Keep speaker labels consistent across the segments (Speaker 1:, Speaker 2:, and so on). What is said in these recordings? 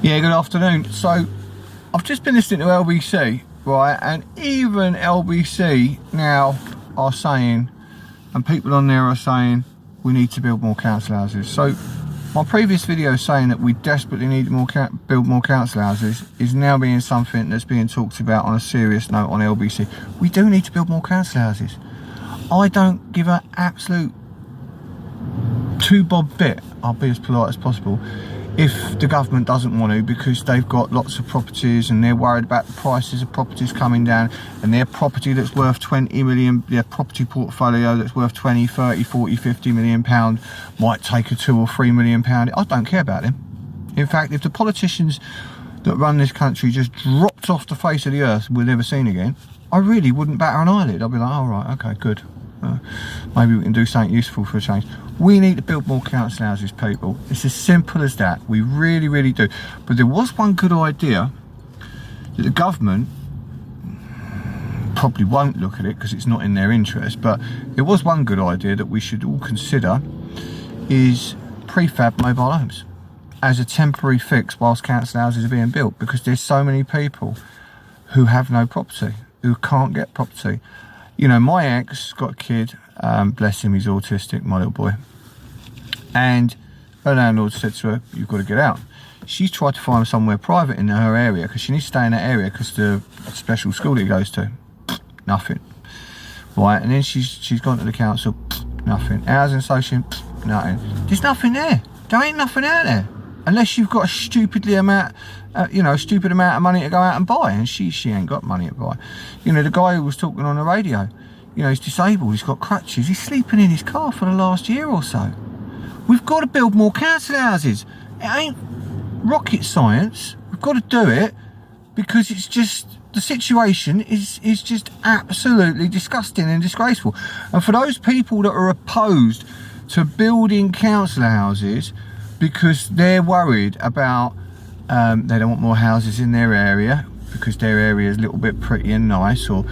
Speaker 1: Yeah, good afternoon. So I've just been listening to LBC, right, and even LBC now are saying, and people on there are saying, we need to build more council houses. So my previous video saying that we desperately need build more council houses is now being something that's being talked about on a serious note on LBC. We do need to build more council houses. I don't give an absolute two-bob bit, I'll be as polite as possible, if the government doesn't want to, because they've got lots of properties and they're worried about the prices of properties coming down, and their property that's worth 20 million, their property portfolio that's worth 20, 30, 40, 50 million pound might take a 2 or 3 million pound. I don't care about them. In fact, if the politicians that run this country just dropped off the face of the earth and were never seen again, I really wouldn't batter an eyelid. I'd be like, oh right, okay, good. Maybe we can do something useful for a change. We need to build more council houses, people. It's as simple as that. We really, really do. But there was one good idea that the government probably won't look at it because it's not in their interest, but there was one good idea that we should all consider, is prefab mobile homes as a temporary fix whilst council houses are being built, because there's so many people who have no property, who can't get property. You know, my ex got a kid, bless him, he's autistic, my little boy, and her landlord said to her, you've got to get out. She tried to find somewhere private in her area because she needs to stay in that area because the special school that he goes to, nothing, right? And then she's gone to the council, nothing. Housing association, nothing. There's nothing there. There ain't nothing out there unless you've got a stupid amount of money to go out and buy, and she ain't got money to buy. You know, the guy who was talking on the radio, you know, he's disabled, he's got crutches, he's sleeping in his car for the last year or so. We've got to build more council houses. It ain't rocket science. We've got to do it because it's just, the situation is just absolutely disgusting and disgraceful. And for those people that are opposed to building council houses because they're worried about they don't want more houses in their area because their area is a little bit pretty and nice, or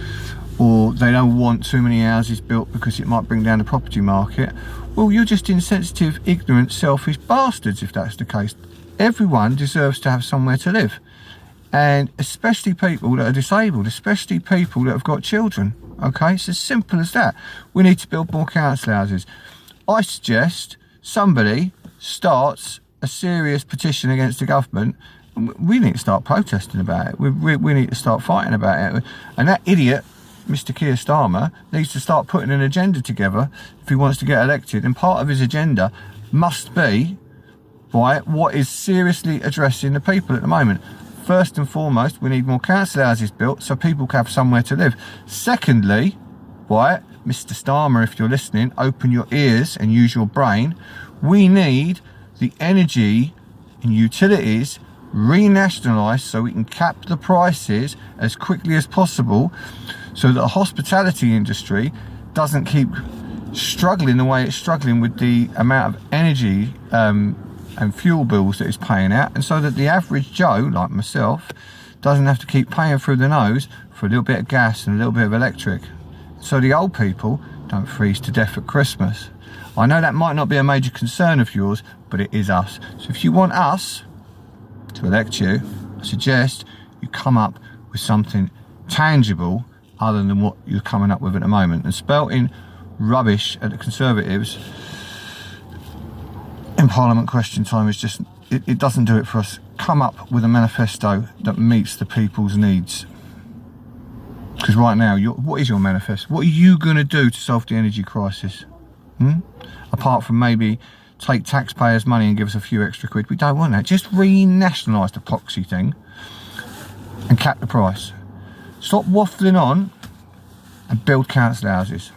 Speaker 1: they don't want too many houses built because it might bring down the property market. Well, you're just insensitive, ignorant, selfish bastards if that's the case. Everyone deserves to have somewhere to live, and especially people that are disabled, especially people that have got children. Okay, it's as simple as that. We need to build more council houses. I suggest somebody starts a serious petition against the government. We need to start protesting about it. We need to start fighting about it. And that idiot, Mr. Keir Starmer, needs to start putting an agenda together if he wants to get elected. And part of his agenda must be, right, what is seriously addressing the people at the moment. First and foremost, we need more council houses built so people can have somewhere to live. Secondly, right, Mr. Starmer, if you're listening, open your ears and use your brain. We need the energy and utilities renationalised so we can cap the prices as quickly as possible, so that the hospitality industry doesn't keep struggling the way it's struggling with the amount of energy and fuel bills that it's paying out, and so that the average Joe like myself doesn't have to keep paying through the nose for a little bit of gas and a little bit of electric, so the old people don't freeze to death at Christmas. I know that might not be a major concern of yours, but it is us. So if you want us to elect you, I suggest you come up with something tangible other than what you're coming up with at the moment. And spouting rubbish at the Conservatives in Parliament question time is just, it doesn't do it for us. Come up with a manifesto that meets the people's needs. Because right now, what is your manifesto? What are you going to do to solve the energy crisis? Apart from maybe take taxpayers' money and give us a few extra quid. We don't want that. Just renationalise the poxy thing and cap the price. Stop waffling on and build council houses.